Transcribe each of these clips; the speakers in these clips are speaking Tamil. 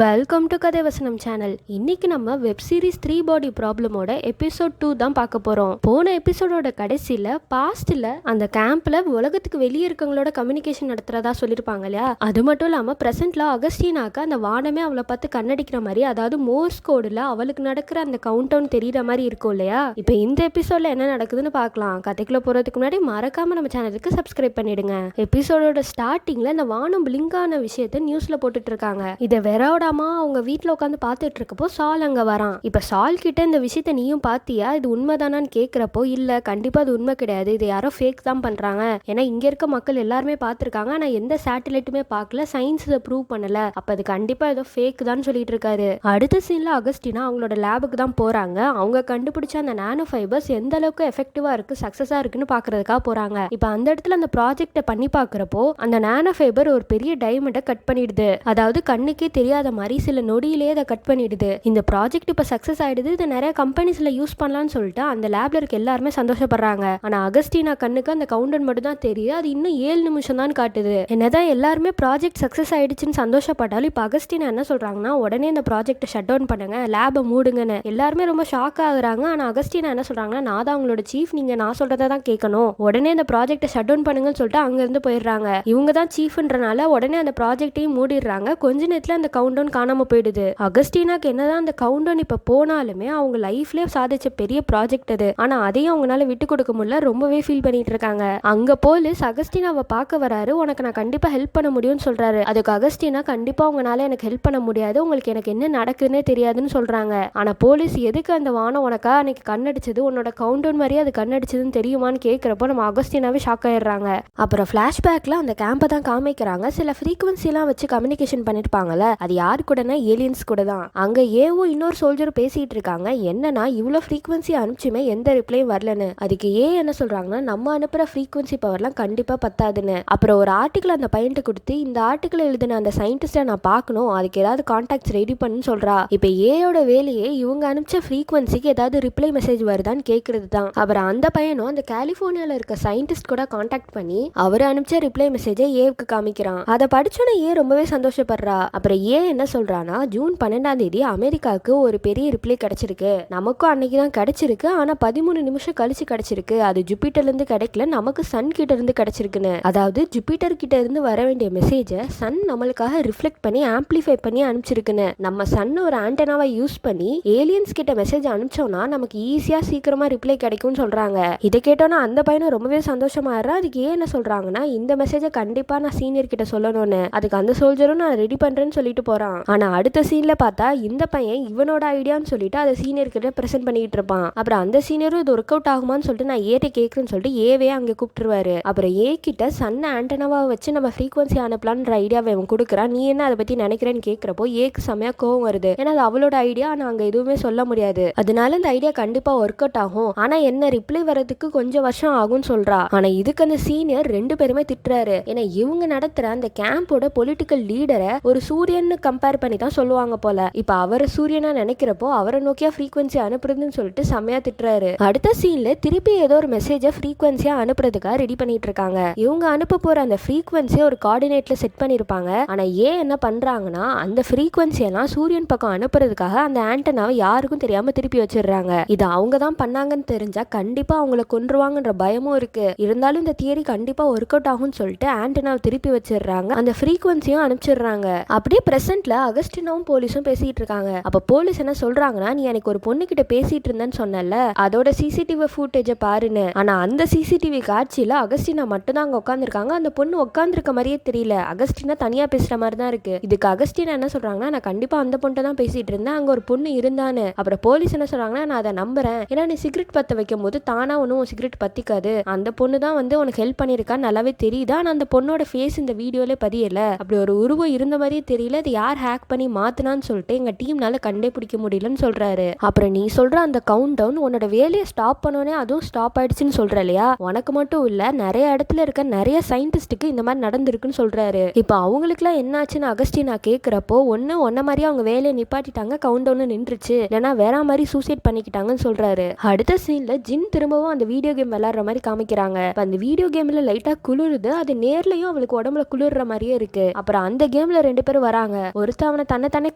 வெல்கம் டு கதை வசனம் சேனல். இன்னைக்கு நம்ம வெப் சீரிஸ் 3 பாடி ப்ராப்ளமோட எபிசோட் 2 தான் பார்க்க போறோம். போன எபிசோடோட கடைசியில பாஸ்ட்ல அந்த கேம்ப்ல உலகத்துக்கு வெளியே இருக்கவங்களோட கம்யூனிகேஷன் நடத்துறதா சொல்லியிருப்பாங்க இல்லையா. அது மட்டும் இல்லாம பிரசன்ட்ல அகஸ்டினாக்கு அந்த வானமே அவளை பார்த்து கண்ணடிக்கிற மாதிரி, அதாவது மோர்ஸ் கோடுல அவளுக்கு நடக்கிற அந்த கவுண்ட் டவுன் தெரியற மாதிரி இருக்கும் இல்லையா. இப்போ இந்த எபிசோட்ல என்ன நடக்குதுன்னு பார்க்கலாம். கதைக்குள்ள போறதுக்கு முன்னாடி மறக்காம நம்ம சேனலுக்கு சப்ஸ்கிரைப் பண்ணிடுங்க. எபிசோடோட ஸ்டார்டிங்ல இந்த வானம் பிளிங்க் ஆன விஷயத்தை நியூஸ்ல போட்டுட்டு இருக்காங்க. இதை வெரோட அவங்க வீட்டுல உட்காந்து பார்த்துட்டு இருக்கப்போ சால் அங்க வரான். இப்ப சால் கிட்ட இந்த விஷயத்த நீயும் பாத்தியா, இது உண்மைதானான்னு கேக்குறப்போ இல்ல கண்டிப்பா அது உண்மை கிடையாது, இது யாரோ ஃபேக் தான் பண்றாங்க, ஏன்னா இங்க இருக்க மக்கள் எல்லாருமே பார்த்திருக்காங்க, ஆனா எந்த சேட்டலைட்டுமே பார்க்கல, சயின்ஸ் இதை ப்ரூவ் பண்ணல, அப்ப அது கண்டிப்பா ஏதோ ஃபேக் தான் சொல்லிட்டு இருக்காரு. அடுத்த சீன்ல அகஸ்டினா அவங்களோட லேபுக்கு தான் போறாங்க. அவங்க கண்டுபிடிச்ச அந்த நானோ ஃபைபர்ஸ் எந்த அளவுக்கு எஃபெக்டிவா இருக்கு, சக்சஸா இருக்குன்னு பாக்குறதுக்காக போறாங்க. இப்ப அந்த இடத்துல அந்த ப்ராஜெக்ட பண்ணி பாக்குறப்போ அந்த நானோ ஃபைபர் ஒரு பெரிய டைமண்டை கட் பண்ணிடுது. அதாவது கண்ணுக்கே தெரியாத மாதிரி சில நொடியிலே அதை கட் பண்ணிடுது. இந்த ப்ராஜெக்ட் இப்ப சக்சஸ் ஆயிடுது, இதை நிறைய கம்பெனிஸ்ல யூஸ் பண்ணலாம்னு சொல்லிட்டு அந்த லேப்ல இருக்க எல்லாருமே சந்தோஷப்படுறாங்க. ஆனா அகஸ்டினா கண்ணுக்கு அந்த கவுண்டர் மட்டும் தான் தெரியுது, அது இன்னும் 7 நிமிஷம் தான் காட்டுது. என்னதான் எல்லாருமே ப்ராஜெக்ட் சக்சஸ் ஆயிடுச்சுன்னு சந்தோஷப்பட்டாலும் இப்ப அகஸ்டினா என்ன சொல்றாங்கன்னா, உடனே இந்த ப்ராஜெக்ட் ஷட் டவுன் பண்ணுங்க, லேபை மூடுங்கன்னு. எல்லாருமே ரொம்ப ஷாக் ஆகுறாங்க. ஆனா அகஸ்டினா என்ன சொல்றாங்கன்னா, நான் தான் உங்களோட சீஃப், நீங்க நான் சொல்றதை தான் கேட்கணும், உடனே இந்த ப்ராஜெக்ட் ஷட் டவுன் பண்ணுங்கன்னு சொல்லிட்டு அங்க இருந்து போயிடுறாங்க. இவங்க தான் சீஃப்ன்றனால உடனே அந்த ப்ராஜெக்டையும் மூடிடுறாங்க. கொஞ்ச நேரத்துல அந்த கவுண்ட் டவுன் காணாம போயிடுது. அகஸ்டினாக்கு என்னதான் அந்த கவுண்டவுன் இப்ப போனாலுமே அவங்க லைஃப்லயே சாதிச்ச பெரிய ப்ராஜெக்ட் அது, ஆனா அதையும் அவங்களால விட்டு கொடுக்க முடியல, ரொம்பவே ஃபீல் பண்ணிட்டு இருக்காங்க. அங்க போலீஸ் அகஸ்டினாவை பார்க்க வராரு. உனக்கு நான் கண்டிப்பா ஹெல்ப் பண்ண முடியும்னு சொல்றாரு. அதுக்கு அகஸ்டினா கண்டிப்பா உங்களால எனக்கு ஹெல்ப் பண்ண முடியாது, உங்களுக்கு எனக்கு என்ன நடக்குதுன்னே தெரியாதுன்னு சொல்றாங்க. ஆனா போலீஸ் எதுக்கு அந்த வானம் உனக்கா அன்னைக்கு கண்ணடிச்சது, உன்னோட கவுண்டவுன் மாதிரியே அது கண்ணடிச்சதுன்னு தெரியுமான்னு கேட்கிறப்போ நம்ம அகஸ்டினாவே ஷாக் ஆயிடுறாங்க. அப்புறம் பிளாஷ்பேக்ல அந்த கேம்பை தான் காமிக்கிறாங்க. சில ஃப்ரீக்வன்சி எல்லாம் வச்சு கம்யூனிகேஷன் பண்ணிருப்பாங்கல்ல, அது யாரு கூடனா ஏலியன்ஸ் கூட தான். அங்க ஏவோ இன்னொரு சோல்ஜர் பேசிட்டு இருக்காங்க. என்னன்னா இவ்வளவு ஃப்ரீக்வன்சி அனுப்பிச்சுமே எந்த ரிப்ளையும் வரலன்னு. அதுக்கு என்ன சொல்றாங்கன்னா, நம்ம அனுப்புற ஃப்ரீக்வன்சி பவர்லாம் கண்டிப்பா பத்தாதுன்னு. அப்புறம் ஒரு ஆர்டிகல் அந்த பையன்ட்டு கொடுத்து, இந்த ஆர்டிகல் எழுதின அந்த சயின்டிஸ்ட நான் பார்க்கணும், அதுக்கு ஏதாவது கான்டாக்ட்ஸ் ரெடி பண்ணுன்னு சொல்றா. இப்ப ஏயோட வேலையே இவங்க அனுப்பிச்ச ஃப்ரீக்வன்சிக்கு ஏதாவது ரிப்ளை மெசேஜ் வருதான்னு கேட்கறது தான். அப்புறம் அந்த பையனும் அந்த கலிபோர்னியால இருக்க சயின்டிஸ்ட் கூட கான்டாக்ட் பண்ணி அவர் அனுப்பிச்ச ரிப்ளை மெசேஜை ஏவுக்கு காமிக்கிறான். அதை படிச்சோன்னே ரொம்பவே சந்தோஷப்படுறா. அப்புறம் என்ன சொல்றானா, ஜூன் 12 அமெரிக்காவுக்கு ஒரு பெரிய ரிப்ளை கிடைச்சிருக்கு, நமக்கும் அன்னைக்கு தான் கிடைச்சிருக்கு, ஆனா 13 நிமிஷம் கழிச்சு கிடைச்சிருக்கு, அது ஜூபிட்டர்ல இருந்து கிடைக்கல, நமக்கு சன் கிட்ட இருந்து கிடைச்சிருக்குன்னு. அதாவது ஜூபிட்டர் கிட்ட இருந்து வர வேண்டிய மெசேஜ சன் நம்மளுக்காக ரிஃப்ளெக்ட் பண்ணி ஆம்பிளிஃபை பண்ணி அனுப்பிச்சிருக்குன்னு. நம்ம சன் ஒரு ஆண்டனாவை யூஸ் பண்ணி ஏலியன்ஸ் கிட்ட மெசேஜ் அனுப்பிச்சோம்னா நமக்கு ஈஸியா சீக்கிரமா ரிப்ளை கிடைக்கும்னு சொல்றாங்க. இதை கேட்டோன்னா அந்த பையனும் ரொம்பவே சந்தோஷமாயிடுறா. அதுக்கு என்ன சொல்றாங்கன்னா, இந்த மெசேஜை கண்டிப்பா நான் சீனியர் கிட்ட சொல்லணும்னு. அதுக்கு அந்த சோல்ஜரும் நான் ரெடி பண்றேன்னு சொல்லிட்டு போறான். ஆனா அடுத்த சீன்ல பார்த்தா இந்த பையன் இவனோட ஐடியான்னு சொல்லிட்டு அதை சீனியர் கிட்ட பிரசென்ட் பண்ணிட்டு இருப்பான். அப்புறம் அந்த சீனியரும் இது ஒர்க் அவுட் ஆகுமான்னு சொல்லிட்டு நான் ஏட்ட கேட்குறேன்னு சொல்லிட்டு ஏவே அங்கே கூப்பிட்டுருவாரு. அப்புறம் கிட்ட சன் ஆண்டனாவா வச்சு நம்ம ஃப்ரீக்வன்சி அனுப்பலான்ற ஐடியாவை அவன் கொடுக்குறான். நீ என்ன அதை பத்தி நினைக்கிறேன்னு கேட்கிறப்போ செமையா கோவம் வருது. ஏன்னா அது அவளோட ஐடியா, ஆனா அங்க எதுவுமே சொல்ல முடியாது, அதனால இந்த ஐடியா கண்டிப்பா ஒர்க் அவுட் ஆகும், ஆனா என்ன ரிப்ளை வரதுக்கு கொஞ்சம் வருஷம் ஆகும்னு சொல்றா. ஆனா இதுக்கு அந்த சீனியர் 2 பேருமே திட்டுறாரு. ஏன்னா இவங்க நடத்துற அந்த கேம்போட பொலிட்டிக்கல் லீடரை ஒரு சூரியன் கம்பேர் பண்ணி தான் சொல்லுவாங்க போல. இப்ப அவரை சூரியனா நினைக்கிறப்போ அவரை நோக்கியா ஃப்ரீக்வன்சி அனுப்புறதுன்னு சொல்லிட்டு செம்மையா திட்டுறாரு. அடுத்த சீன்ல திருப்பி ஏதோ ஒரு மெசேஜ ஃப்ரீக்வன்சியா அனுப்புறதுக்காக ரெடி பண்ணிட்டு இருக்காங்க. இவங்க அனுப்ப போற அந்த ஃப்ரீக்வன்சியை ஒரு கோஆர்டினேட்ல செட் பண்ணிருப்பாங்க. ஆனா என்ன பண்றாங்கன்னா, அந்த ஃப்ரீக்வன்சி எல்லாம் சூரியன் பக்கம் அனுப்புறதுக்காக அந்த ஆண்டனாவை யாருக்கும் தெரியாம திருப்பி வச்சிடுறாங்க. இது அவங்க தான் பண்ணாங்கன்னு தெரிஞ்சா கண்டிப்பா அவங்கள கொன்றுவாங்கன்ற பயமும் இருக்கு. இருந்தாலும் இந்த தியரி கண்டிப்பா ஒர்க் அவுட் ஆகும்னு சொல்லிட்டு ஆண்டனாவை திருப்பி வச்சிடுறாங்க. அந்த ஃப்ரீக்வன்சியும் அனுப்பிச்சிடுறாங்க. அப்படியே பிரசன்ட்ல அகஸ்டினாவும் போலீஸும் பேசிட்டு இருக்காங்க. அப்ப போலீஸ் என்ன சொல்றாங்கன்னா, நீ எனக்கு ஒரு பொண்ணு கிட்ட பேசிட்டு இருந்தேன்னு சொன்னல, அதோட சிசிடிவி ஃபுட்டேஜ பாருன்னு. ஆனா அந்த சிசிடிவி காட்சியில அகஸ்டினா மட்டும் தான் அங்க உட்காந்துருக்காங்க. அந்த பொண்ணு உட்காந்துருக்க மாதிரியே தெரியல, அகஸ்டினா தனியா பேசுற மாதிரி தான் இருக்கு. இதுக்கு அகஸ்டினா என்ன சொல்றாங்கன்னா, நான் கண்டிப்பா அந்த பொண்ணை தான் பேசிட்டு இருந்தேன், அங்க ஒரு பொண்ணு இருந்தான்னு. அப்புறம் போலீஸ் என்ன சொல்றாங்கன்னா, நான் அதை நம்புறேன், ஏன்னா நீ சிகரெட் பத்த வைக்கும் போது தானா ஒன்னும் சிகரெட் பத்திக்காது, அந்த பொண்ணு தான் உனக்கு ஹெல்ப் பண்ணிருக்கான்னு நல்லாவே தெரியுது, ஆனா அந்த பொண்ணோட ஃபேஸ் இந்த வீடியோல பதியல, அப்படி ஒரு உருவம் இருந்த மாதிரியே தெரியல, அது யார் ஹேக் பண்ணி மாத்தினான்னு சொல்லிட்டு எங்க டீம்னால கண்டே பிடிக்க முடியலன்னு சொல்றாரு. அப்புறம் நீ சொல்ற அந்த கவுண்ட் டவுன் உன்னோட வேலையை ஸ்டாப் பண்ணோனே அதுவும் ஸ்டாப் ஆயிடுச்சுன்னு சொல்ற இல்லையா, உனக்கு மட்டும் இல்ல நிறைய இடத்துல இருக்க நிறைய சயின்டிஸ்டுக்கு இந்த மாதிரி நடந்திருக்குன்னு சொல்றாரு. இப்ப அவங்களுக்குலாம் என்னாச்சுன்னு அகஸ்டினா கேக்குறப்போ, ஒன்ன மாதிரியே அவங்க வேலையை நிப்பாட்டிட்டாங்க, கவுண்ட் டவுன் நின்றுச்சு, இல்லைன்னா வேற மாதிரி சூசைட் பண்ணிக்கிட்டாங்கன்னு சொல்றாரு. அடுத்த சீன்ல ஜின் திரும்பவும் அந்த வீடியோ கேம் விளையாடுற மாதிரி காமிக்கிறாங்க. அந்த வீடியோ கேம்ல லைட்டா குளிருது, அது நேர்லயும் அவளுக்கு உடம்புல குளிர்ற மாதிரியே இருக்கு. அப்புறம் அந்த கேம்ல 2 பேரும் வராங்க. ஒருத்தன் அவனை தன்னை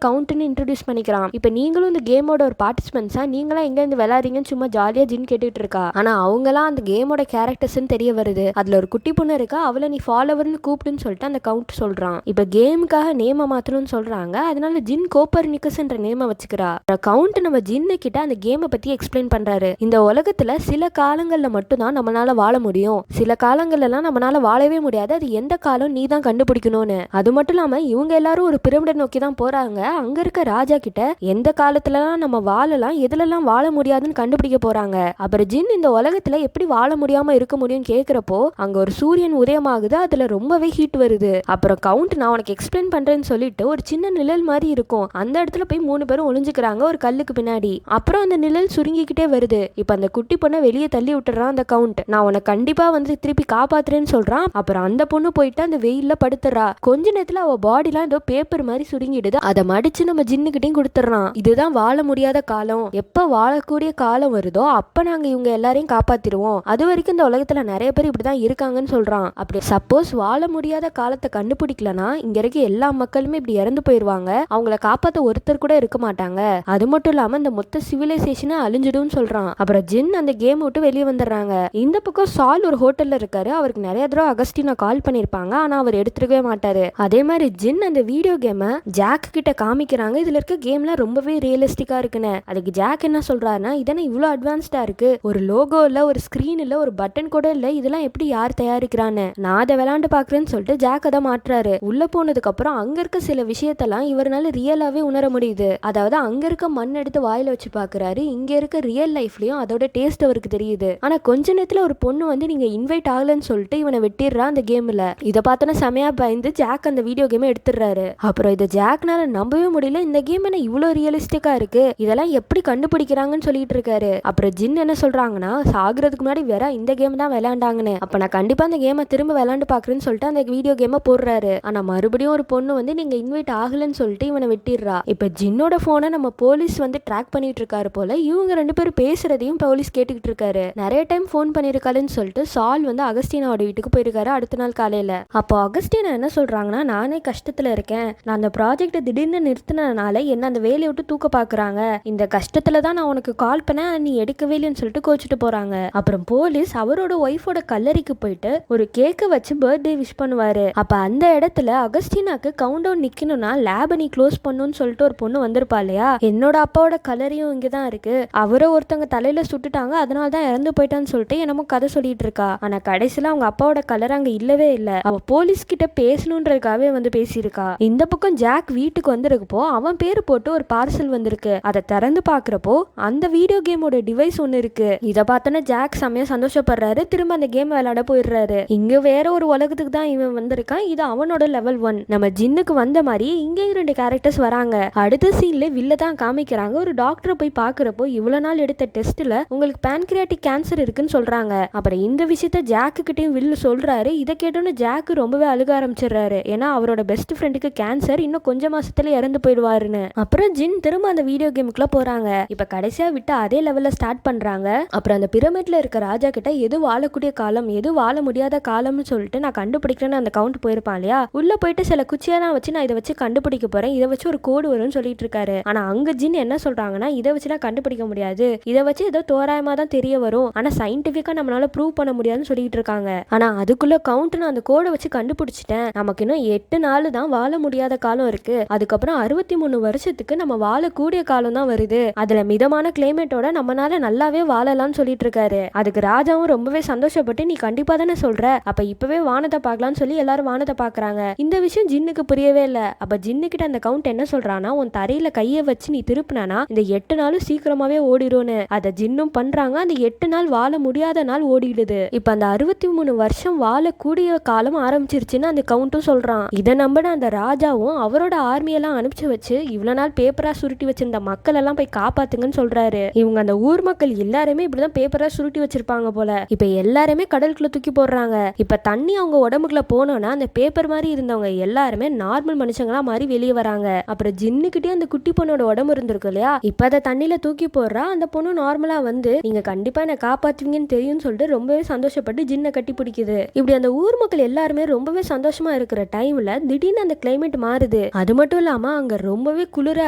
கவுண்ட்னு இன்ட்ரடியூஸ் பண்ணிக்கிறான். இப்ப நீங்களும் இந்த கேமோட ஒரு பார்ட்டிசிபென்ட்ஸா, நீங்களா எங்க இருந்து விளையாடுறீங்கன்னு சும்மா ஜாலியா ஜின் கேட்டுட்டு இருக்கா. ஆனா அவங்கலாம் அந்த கேமோட கேரக்டர்ஸ் தெரிய வருது. அதுல ஒரு குட்டி பொண்ணு இருக்கா, அவளை நீ ஃபாலோவர்னு கூப்பிட்டுன்னு சொல்லிட்டு அந்த கவுண்ட் சொல்றான். இப்ப கேமுக்காக நேம மாத்தணும்னு சொல்றாங்க. அதனால ஜின் கோப்பர்னிக்கஸ்ன்ற நேம வச்சுக்கிறா. கவுண்ட் நம்ம ஜின்னு கிட்ட அந்த கேமை பத்தி எக்ஸ்பிளைன் பண்றாரு. இந்த உலகத்துல சில காலங்கள்ல மட்டும்தான் நம்மளால வாழ முடியும், சில காலங்கள்ல எல்லாம் நம்மளால வாழவே முடியாது, அது எந்த காலம் நீ தான் கண்டுபிடிக்கணும்னு. அது மட்டும் இல்லாம இவங்க எல்லாரும் ஒரு பிரமிடை நோக்கி தான் போறாங்க. அங்க இருக்க ராஜா கிட்ட எந்த காலத்துலலாம் நம்ம வாழலாம், எதுலலாம் வாழ முடியாதுன்னு கண்டுபிடிக்க போறாங்க. அப்புறம் ஜின் இந்த உலகத்துல எப்படி வாழ முடியாம இருக்க முடியும் கேக்குறப்போ அங்க ஒரு சூரியன் உதயமாகுது, அதுல ரொம்பவே ஹீட் வருது. அப்புறம் கவுண்ட் நான் உனக்கு எக்ஸ்பிளைன் பண்றேன்னு சொல்லிட்டு ஒரு சின்ன நிழல் மாதிரி இருக்கும், அந்த இடத்துல போய் 3 பேரும் ஒளிஞ்சுக்கிறாங்க ஒரு கல்லுக்கு பின்னாடி. அப்புறம் அந்த நிழல் சுருங்கிக்கிட்டே வருது. இப்ப அந்த குட்டி பொண்ணை வெளியே தள்ளி விட்டுறான் அந்த கவுண்ட். நான் உன்னை கண்டிப்பா வந்து திருப்பி காப்பாத்துறேன்னு சொல்றான். அப்புறம் அந்த பொண்ணு போயிட்டு அந்த வெயில்ல படுத்துறா. கொஞ்ச நேரத்துல அவ பாடிலாம் ஏதோ பேப்பர் மாதிரி சுருங்கிடுது. அதை மடிச்சு நம்ம ஜின்னுகிட்டையும் கொடுத்துறான். இதுதான் வாழ முடியாத காலம், எப்ப வாழக்கூடிய காலம் வருதோ அப்ப நாங்க இவங்க எல்லாரையும் காப்பாத்திடுவோம், அது வரைக்கும் இந்த உலகத்துல நிறைய பேர் இப்படிதான் இருக்காங்கன்னு சொல்றான். அப்படி சப்போஸ் வாழ முடியாத காலத்தை கண்டுபிடிக்கலனா இங்க இருக்க எல்லா மக்களுமே இப்படி இறந்து போயிருவாங்க, அவங்கள காப்பாத்த ஒருத்தர் கூட இருக்க மாட்டாங்க, அது மட்டும் இல்லாம இந்த மொத்த சிவிலைசேஷனை அழிஞ்சிடும் சொல்றான். அப்புறம் ஜின் அந்த கேம் விட்டு வெளியே வந்துடுறாங்க. இந்த பக்கம் சால் ஒரு ஹோட்டல்ல இருக்காரு. அவருக்கு நிறைய தடவை அகஸ்டினா கால் பண்ணிருப்பாங்க, ஆனா அவர் எடுத்துக்கவே மாட்டாரு. அதே மாதிரி ஜின் அந்த வீடியோ கேமை ஜாக் கிட்ட காமிக்கிறாங்க. இதுல இருக்க கேம்லாம் ரொம்பவே ரியலிஸ்டிக்கா இருக்குன்னு. அதுக்கு ஜாக் என்ன சொல்றாருன்னா, இதெல்லாம் இவ்வளவு அட்வான்ஸ்டா இருக்கு, ஒரு லோகோ இல்ல, ஒரு ஸ்கிரீன் இல்ல, ஒரு பட்டன் கூட இல்ல, இதெல்லாம் எப்படி யார் தயாரிக்கிறான்னு. நான் அதை விளையாண்டு பாக்குறேன்னு சொல்லிட்டு ஜாக் அதை மாற்றாரு. உள்ள போனதுக்கு அப்புறம் அங்க இருக்க சில விஷயத்தெல்லாம் இவரால ரியலாவே உணர முடியுது. அதாவது அங்க இருக்க மண் எடுத்து வாயில வச்சு பாக்குறாரு, இங்க இருக்க ரியல் லைஃப்லயும் அதோட டேஸ்ட் அவருக்கு தெரியுது. ஆனா கொஞ்ச நேரத்துல ஒரு பொண்ணு வந்து நீங்க இன்வைட் ஆகலன்னு சொல்லிட்டு இவனை வெட்டிடுறா அந்த கேம்ல. இதை பார்த்தோன்னா செமையா பயந்து ஜாக் அந்த வீடியோ கேமை எடுத்துடுறாரு. அப்புறம் இதை ஜாக்னால நம்பவே முடியல, இந்த கேம் என்ன இவ்வளவு ரியலிஸ்டிக்கா இருக்கு, இதெல்லாம் எப்படி கண்டுபிடிக்கிறாங்கன்னு சொல்லிட்டு இருக்காரு. அப்புறம் ஜின் என்ன சொல்றாங்கன்னா, சாகுறதுக்கு முன்னாடி வேற இந்த கேம் தான் விளையாண்டாங்கன்னு, அப்ப நான் கண்டிப்பா அந்த கேமை திரும்ப விளையாண்டு பாக்குறேன்னு சொல்லிட்டு அந்த வீடியோ கேமை போடுறாரு. ஆனா மறுபடியும் ஒரு பொண்ணு வந்து நீங்க இன்வைட் ஆகலன்னு சொல்லிட்டு இவனை வெட்டிடுறா. இப்ப ஜின்னோட போனை நம்ம போலீஸ் வந்து ட்ராக் பண்ணிட்டு இருக்காரு போல. இவங்க 2 பேரும் பேசுறதையும் போலீஸ் கேட்டுக்கிட்டு இருக்காரு. நிறைய டைம் போன் பண்ணிருக்காருன்னு சொல்லிட்டு சால் வந்து அகஸ்டினாவோட வீட்டுக்கு போயிருக்காரு அடுத்த நாள் காலையில. அப்போ அகஸ்டினா என்ன சொல்றாங்கன்னா, நானே கஷ்டத்துல இருக்கேன், நான் அந்த ப்ராஜெக்ட் திடீர்னு நிறுத்தினால என்ன அந்த வேலையை விட்டு தூக்க பாக்குறாங்க, இந்த கஷ்டத்துல தான் நான் உனக்கு கால் பண்ண, நீ எடுக்கவே இல்லைன்னு சொல்லிட்டு கோச்சிட்டு போறாங்க. அப்புறம் போலீஸ் அவரோட ஒய்ஃபோட கல்லறைக்கு போயிட்டு ஒரு கேக்க வச்சு பர்த்டே விஷ் பண்ணுவாரு. அப்ப அந்த இடத்துல அகஸ்டினாக்கு கவுண்ட் டவுன் நிக்கணும்னா லேபை நீ க்ளோஸ் பண்ணுன்னு சொல்லிட்டு ஒரு பொண்ணு வந்திருப்பா இல்லையா, என்னோட அப்பாவோட கல்லறையும் இங்கதான் இருக்கு, அவரை ஒருத்தவங்க தலையில சுட்டுட்டாங்க, அதனால தான் இறந்து போயிட்டான்னு சொல்லிட்டு என்னமோ கதை சொல்லிட்டு இருக்கா. ஆனா கடைசியில அவங்க அப்பாவோட கலர் அங்க இல்லவே இல்ல. அவ போலீஸ் கிட்ட பேசணுன்றதுக்காகவே வந்து பேசியிருக்கா. இந்த பக்கம் ஜாக் வீட்டுக்கு வந்திருக்கப்போ அவன் பேரு போட்டு ஒரு பார்சல் வந்திருக்கு. அதை திறந்து பாக்குறப்போ அந்த வீடியோ கேமோட டிவைஸ் ஒன்னு இருக்கு. இதை பார்த்தோன்னா ஜாக் செம்மையா சந்தோஷப்படுறாரு. திரும்ப அந்த கேம் விளையாட போயிடுறாரு. இங்க வேற ஒரு உலகத்துக்கு தான் இவன் வந்திருக்கான், இது அவனோட லெவல் 1. நம்ம ஜின்னுக்கு வந்த மாதிரி இங்கேயும் 2 கேரக்டர்ஸ் வராங்க. அடுத்த சீன்ல வில்ல தான் காமிக்கிறாங்க. ஒரு டாக்டரை போய் பாக்குறப்போ இவ்வளவு நாள் எடுத்த டெஸ்ட்ல உங்களுக்கு பேன்கிரியாட்டிக் கேன்சர் இருக்குன்னு சொல்றாங்க. அப்புறம் இந்த விஷயத்த ஜாக்கு கிட்டையும் வில்லு சொல்றாரு. இதை கேட்டோன்னு ஜாக்கு ரொம்பவே அழுக ஆரம்பிச்சிடுறாரு. ஏன்னா அவரோட பெஸ்ட் ஃப்ரெண்டுக்கு கேன்சர், இன்னும் கொஞ்ச மாசத்துல இறந்து போயிடுவாருன்னு. அப்புறம் ஜின் திரும்ப அந்த வீடியோ கேமுக்குள்ள போறாங்க. இப்ப கடைசியா விட்டு அதே லெவல்ல ஸ்டார்ட் பண்றாங்க. அப்புறம் அந்த பிரமிட்ல இருக்க ராஜா கிட்ட எது வாழக்கூடிய காலம், எது வாழ முடியாத காலம்னு சொல்லிட்டு நான் கண்டுபிடிக்கிறேன்னு அந்த கவுண்ட் போயிருப்பான் இல்லையா, உள்ள போயிட்டு சில குச்சியெல்லாம் வச்சு நான் இதை வச்சு கண்டுபிடிக்க போறேன், இதை வச்சு ஒரு கோடு வரும்னு சொல்லிட்டு இருக்காரு. ஆனா அங்க ஜின் என்ன சொல்றாங்கன்னா, இதை வச்சு நான் கண்டுபிடிக்க முடியாது, இதை வச்சு ஏதோ தோராயமா தான் தெரிய வரும், ஆனா சயின்டிபிக்கா நம்மளால ப்ரூவ் பண்ண முடியாதுன்னு சொல்லிட்டு இருக்காங்க. ஆனா அதுக்குள்ள கவுண்ட் நான் அந்த கோடை வச்சு கண்டுபிடிச்சிட்டேன், நமக்கு இன்னும் 8 நாள் தான் வாழ முடியாத காலம் இருக்கு, அதுக்கப்புறம் 63 வருஷத்துக்கு நம்ம வாழக்கூடிய காலம் தான் வருது, அதுல மிதமான கிளைமேட்டோட நம்மளால நல்லாவே வாழலாம்னு சொல்லிட்டு இருக்காரு. அதுக்கு ராஜாவும் ரொம்பவே சந்தோஷப்பட்டு, நீ கண்டிப்பா தானே சொல்ற, அப்ப இப்பவே வானத்தை பார்க்கலாம்னு சொல்லி எல்லாரும் வானத்தை பாக்குறாங்க. இந்த விஷயம் ஜின்னுக்கு புரியவே இல்ல. அப்ப ஜின்னு கிட்ட அந்த கவுண்ட் என்ன சொல்றானா, உன் தரையில கையை வச்சு நீ திருப்பினா இந்த 8 நாளும் சீக்கிரமாவே ஓடிடும்னு. அதை ஜின்னும் பண்றாங்க. அந்த 8 நாள் வாழ முடியாத நாள் ஓடிடுது. இப்ப அந்த 63 வருஷம் வாழக்கூடிய காலம் ஆரம்பிச்சிருச்சுன்னு அந்த கவுண்ட்டும் சொல்றான். இதை நம்பின அந்த ராஜாவும் அவரோட ஆர்மியெல்லாம் அனுப்பிச்சு வச்சு இவ்வளவு நாள் பேப்பரா சுருட்டி வச்சிருந்த மக்கள் எல்லாம் போய் காப்பாத்துங்கன்னு சொல்றாரு. இவங்க அந்த ஊர் மக்கள் எல்லாருமே இப்படிதான் பேப்பரா சுருட்டி வச்சிருப்பாங்க போல. இப்ப எல்லாருமே கடலுக்குள்ள தூக்கி போடுறாங்க. இப்ப தண்ணி அவங்க உடம்புக்குள்ள போனோம்னா அந்த பேப்பர் மாதிரி இருந்தவங்க எல்லாருமே நார்மல் மனுஷங்களா மாதிரி வெளியே வராங்க. அப்புறம் ஜின்னுக்கிட்டே அந்த குட்டி பொண்ணோட உடம்பு இருந்திருக்கு இல்லையா, இப்ப அதை தண்ணியில தூக்கி போடுறா. அந்த பொண்ணு நார்மலா வந்து நீங்க கண்டிப்பா என்ன காப்பாத்துவீங்கன்னு தெரியும்னு சொல்லிட்டு ரொம்பவே சந்தோஷப்பட்டு ஜின்னை கட்டி பிடிக்குது. இப்படி அந்த ஊர் மக்கள் எல்லாருமே ரொம்பவே சந்தோஷமா இருக்கிற டைம்ல திடீர்னு அந்த கிளைமேட் மாறுது. ஆகுது. அது மட்டும் இல்லாம அங்க ரொம்பவே குளிரா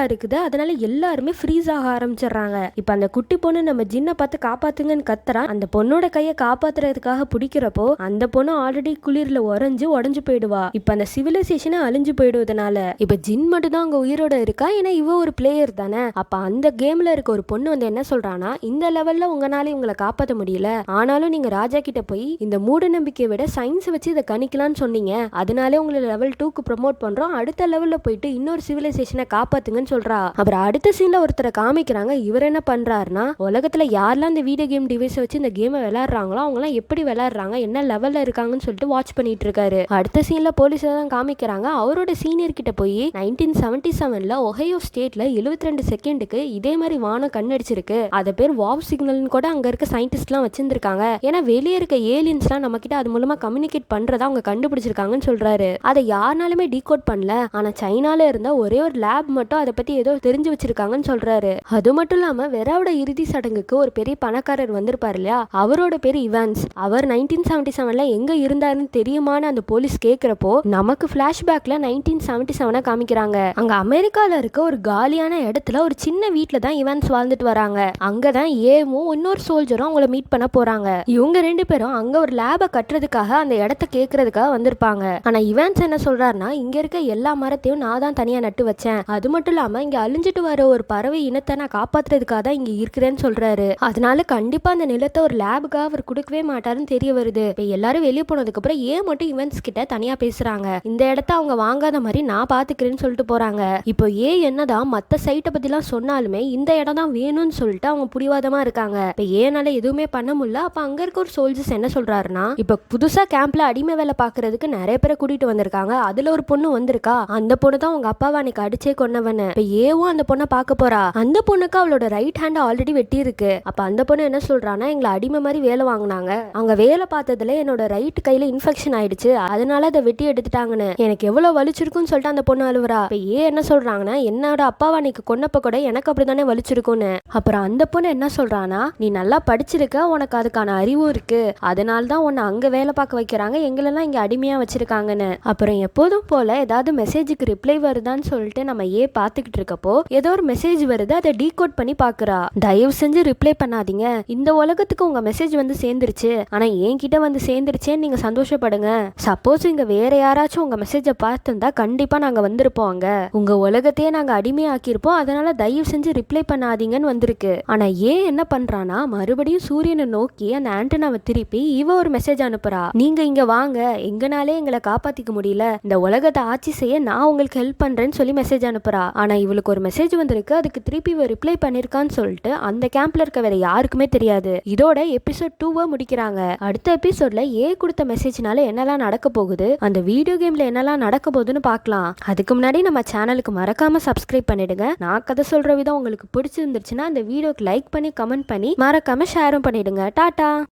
இருக்குது. அதனால எல்லாருமே ஃப்ரீஸ் ஆக ஆரம்பிச்சிடுறாங்க. இப்ப அந்த குட்டி பொண்ணு நம்ம ஜின்னை பார்த்து காப்பாத்துங்கன்னு கத்துறா. அந்த பொண்ணோட கையை காப்பாத்துறதுக்காக பிடிக்கிறப்போ அந்த பொண்ணு ஆல்ரெடி குளிர்ல உடஞ்சு போயிடுவா. இப்ப அந்த சிவிலைசேஷனே அழிஞ்சு போயிடுவதனால இப்ப ஜின் மட்டும் தான் அங்க உயிரோட இருக்கா. ஏன்னா இவ ஒரு பிளேயர் தானே. அப்ப அந்த கேம்ல இருக்க ஒரு பொண்ணு வந்து என்ன சொல்றானா, இந்த லெவல்ல உங்களால இவங்களை காப்பாற்ற முடியல, ஆனாலும் நீங்க ராஜா கிட்ட போய் இந்த மூட நம்பிக்கையை விட சயின்ஸ் வச்சு இதை கணிக்கலாம்னு சொன்னீங்க, அதனாலே உங்களை லெவல் 2க்கு ப்ரமோட் பண்றோம், அடுத்த லெவல்ல போயிட்டு இன்னொரு சிவிலைசேஷனை காப்பாத்துங்கன்னு சொல்றா. அப்புறம் அடுத்த சீன்ல ஒருத்தரை காமிக்கிறாங்க. இவர் என்ன பண்றாருன்னா, உலகத்துல யாரெல்லாம் இந்த வீடியோ கேம் டிவைஸை வச்சு இந்த கேமை விளையாடுறாங்களோ அவங்க எல்லாம் எப்படி விளையாடுறாங்க, என்ன லெவல்ல இருக்காங்கன்னு சொல்லிட்டு வாட்ச் பண்ணிட்டு இருக்காரு. அடுத்த சீன்ல போலீஸ் தான் காமிக்கிறாங்க. அவரோட சீனியர் கிட்ட போய் 1977ல ஒஹையோ ஸ்டேட்ல 72 செகண்டுக்கு இதே மாதிரி வானம் கண்ணடிச்சிருக்கு, அது பேர் வாவ் சிக்னல்னு கூட அங்க இருக்க சயின்டிஸ்ட்லாம் வச்சிருந்திருக்காங்க. ஏன்னா வெளியே இருக்க ஏலியன்ஸ்லாம் நம்ம கிட்ட அது மூலமா கம்யூனிகேட் பண்றதா அவங்க கண்டுபிடிச்சிருக்காங்கன்னு சொல்றாரு. அதை யாருனாலுமே டீகோட் பண்ணல, ஆனா சைனால இருந்த ஒரே ஒரு லேப் மட்டும் அதை பத்தி ஏதோ தெரிஞ்சு வச்சிருக்காங்கன்னு சொல்றாரு. அது மட்டும் இல்லாம வெராவோட இறுதி சடங்குக்கு ஒரு பெரிய பணக்காரர் வந்திருப்பாரு இல்லையா, அவரோட பேர் இவான்ஸ். அவர் 1977ல எங்க இருந்தாருன்னு தெரியுமான்னு அந்த போலீஸ் கேக்குறப்போ நமக்கு பிளாஷ்பேக்ல 1977 காமிக்கிறாங்க. அங்க அமெரிக்கால இருக்க ஒரு காலியான இடத்துல ஒரு சின்ன வீட்டுல தான் இவான்ஸ் வாழ்ந்துட்டு வராங்க. அங்கதான் ஏவும் இன்னொரு சோல்ஜரும் அவங்கள மீட் பண்ண போறாங்க. இவங்க 2 பேரும் அங்க ஒரு லேப கட்டுறதுக்காக அந்த இடத்த கேட்கறதுக்காக வந்திருப்பாங்க. ஆனா இவான்ஸ் என்ன சொல்றாருன்னா, இங்க இருக்க எல்லா மரத்தையும் நான் தான் தனியா நட்டு வச்சேன், அது மட்டும் இல்லாம இங்க அழிஞ்சிட்டு வர ஒரு பறவை இனத்தை நான் காப்பாத்துறதுக்காக தான் இங்க இருக்கிறேன்னு சொல்றாரு. அதனால கண்டிப்பா அந்த நிலத்தை ஒரு லேபுக்காக அவர் கொடுக்கவே மாட்டாருன்னு தெரிய வருது. இப்ப எல்லாரும் வெளியே போனதுக்கு அப்புறம் ஏன் மட்டும் இவான்ஸ் கிட்ட தனியா பேசுறாங்க. இந்த இடத்த அவங்க வாங்காத மாதிரி நான் பாத்துக்கிறேன்னு சொல்லிட்டு போறாங்க. இப்போ என்னதான் மத்த சைட்டை பத்திலாம் சொன்னாலுமே இந்த இடம் தான் வேணும்னு சொல்லிட்டு அவங்க புடிவாதமா இருக்காங்க. இப்ப ஏனால எதுவுமே பண்ண முடியல. அப்ப அங்க இருக்க ஒரு சோல்ஜர்ஸ் என்ன சொல்றாருன்னா, இப்ப புதுசா கேம்ப்ல அடிமை வேலை பாக்குறதுக்கு நிறைய பேரை கூட்டிட்டு வந்திருக்காங்க, அதுல ஒரு பொண்ணு வந்திருக்கா, அந்த பொண்ணு தான் உங்க அப்பாவை அன்னைக்கு அடிச்சே கொன்னவனு. இப்ப ஏவும் அந்த பொண்ணை பார்க்க போறா. அந்த பொண்ணுக்கு அவளோட ரைட் ஹேண்ட் ஆல்ரெடி வெட்டி இருக்கு. அப்ப அந்த பொண்ணு என்ன சொல்றான்னா, எங்களை அடிமை மாதிரி வேலை வாங்கினாங்க, அவங்க வேலை பார்த்ததுல என்னோட ரைட் கையில இன்ஃபெக்ஷன் ஆயிடுச்சு, அதனால அதை வெட்டி எடுத்துட்டாங்கன்னு. எனக்கு எவ்வளவு வலிச்சிருக்குன்னு சொல்லிட்டு அந்த பொண்ணு அழுவுறா. இப்ப என்ன சொல்றாங்கன்னா, என்னோட அப்பாவை அன்னைக்கு கொன்னப்ப கூட எனக்கு அப்படித்தானே வலிச்சிருக்கும்னு. அப்புறம் அந்த பொண்ணு என்ன சொல்றானா, நீ நல்லா படிச்சிருக்க, உனக்கு அதுக்கான அறிவும் இருக்கு, அதனால தான் உன்னை அங்க வேலை பார்க்க வைக்கிறாங்க, எங்களெல்லாம் இங்க அடிமையா வச்சிருக்காங்கன்னு. அப்புறம் எப்போதும் போல ஏதாவது மெசேஜுக்கு ரிப்ளை வருதான்னு சொல்லிட்டு நம்ம பார்த்துக்கிட்டு இருக்கப்போ ஏதோ ஒரு மெசேஜ் வருது, அதை டீகோட் பண்ணி பாக்குறா. தயவு செஞ்சு ரிப்ளை பண்ணாதீங்க, இந்த உலகத்துக்கு உங்க மெசேஜ் வந்து சேர்ந்துருச்சு, ஆனா என்கிட்ட வந்து சேர்ந்துருச்சேன்னு நீங்க சந்தோஷப்படுங்க. சப்போஸ் இங்க வேற யாராச்சும் உங்க மெசேஜை பார்த்துருந்தா கண்டிப்பா நாங்க வந்திருப்போம், அங்க உங்க உலகத்தையே நாங்க அடிமையாக்கியிருப்போம், அதனால தயவு செஞ்சு ரிப்ளை பண்ணாதீங்கன்னு வந்திருக்கு. ஆனா என்ன பண்றானா, மறுபடியும் சூரியனை நோக்கி அந்த ஆண்டனாவை திருப்பி இவ ஒரு மெசேஜ் அனுப்புறா. நீங்க இங்க வாங்க, எங்கனாலே எங்களை காப்பாத்திக்க முடியல, இந்த உலகத்தை ஆட்சி செய்ய நான் உங்களுக்கு ஹெல்ப் பண்றேன்னு சொல்லி மெசேஜ் அனுப்புறா. ஆனா இவளுக்கு ஒரு மெசேஜ் வந்திருக்கு, அதுக்கு திருப்பி இவ ரிப்ளை பண்ணிருக்கான்னு சொல்லிட்டு அந்த கேம்ப்ல இருக்க வேற யாருக்குமே தெரியாது. இதோட எபிசோட் 2 முடிக்கிறாங்க. அடுத்த எபிசோட்ல கொடுத்த மெசேஜ்னால என்னெல்லாம் நடக்க போகுது, அந்த வீடியோ கேம்ல என்னெல்லாம் நடக்க போகுதுன்னு பார்க்கலாம். அதுக்கு முன்னாடி நம்ம சேனலுக்கு மறக்காம சப்ஸ்கிரைப் பண்ணிடுங்க. நான் கதை சொல்ற விதம் உங்களுக்கு பிடிச்சிருந்துச்சுன்னா அந்த வீடியோக்கு லைக் பண்ணி கமெண்ட் பண்ணி மறக்காம ஷேரும் பண்ணிடுங்க. டாடா.